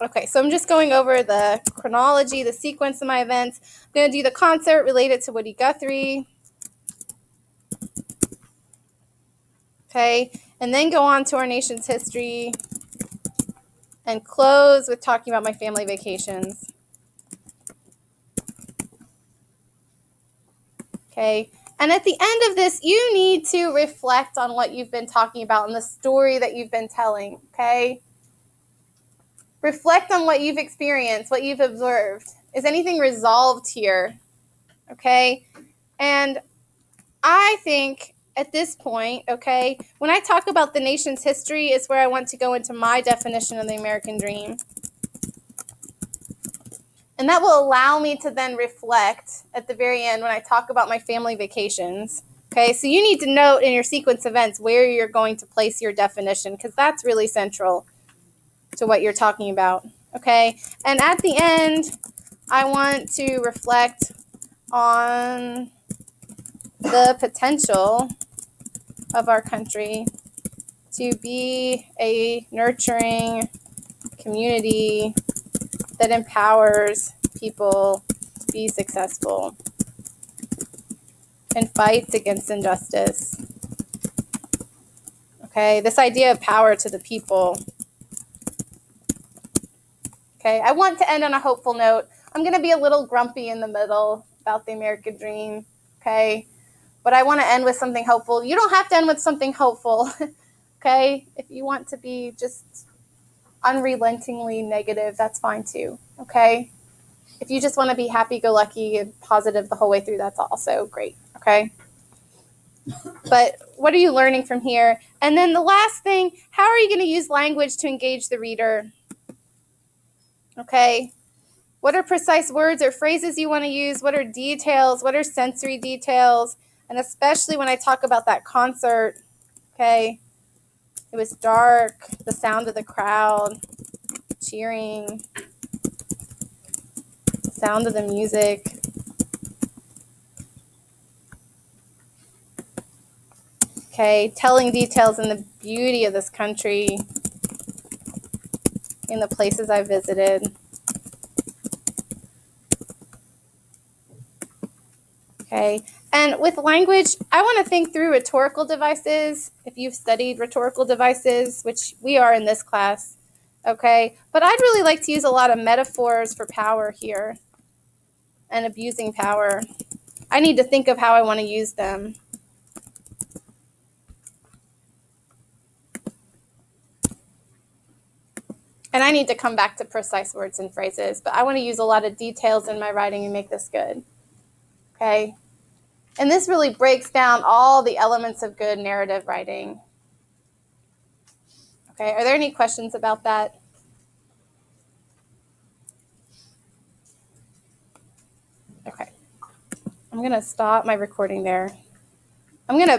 Okay, so I'm just going over the chronology, the sequence of my events. I'm going to do the concert related to Woody Guthrie. Okay, and then go on to our nation's history and close with talking about my family vacations. Okay, and at the end of this, you need to reflect on what you've been talking about and the story that you've been telling, okay? Reflect on what you've experienced, what you've observed. Is anything resolved here? Okay, and I think at this point, okay, when I talk about the nation's history, is where I want to go into my definition of the American dream. And that will allow me to then reflect at the very end when I talk about my family vacations. Okay, so you need to note in your sequence events where you're going to place your definition, because that's really central to what you're talking about. Okay, and at the end, I want to reflect on the potential of our country to be a nurturing community that empowers people to be successful and fights against injustice. Okay, this idea of power to the people. Okay, I want to end on a hopeful note. I'm going to be a little grumpy in the middle about the American dream, okay? But I want to end with something hopeful. You don't have to end with something hopeful, okay? If you want to be just unrelentingly negative, that's fine too, okay? If you just want to be happy-go-lucky and positive the whole way through, that's also great, okay? But what are you learning from here? And then the last thing, how are you going to use language to engage the reader? Okay? What are precise words or phrases you want to use? What are details? What are sensory details? And especially when I talk about that concert, okay? It was dark, the sound of the crowd, cheering, the sound of the music. Okay, telling details in the beauty of this country, in the places I visited. Okay, and with language, I want to think through rhetorical devices. If you've studied rhetorical devices, which we are in this class, okay, but I'd really like to use a lot of metaphors for power here and abusing power. I need to think of how I want to use them. And I need to come back to precise words and phrases, but I want to use a lot of details in my writing and make this good. Okay? And this really breaks down all the elements of good narrative writing. Okay, are there any questions about that? Okay. I'm going to stop my recording there. I'm going to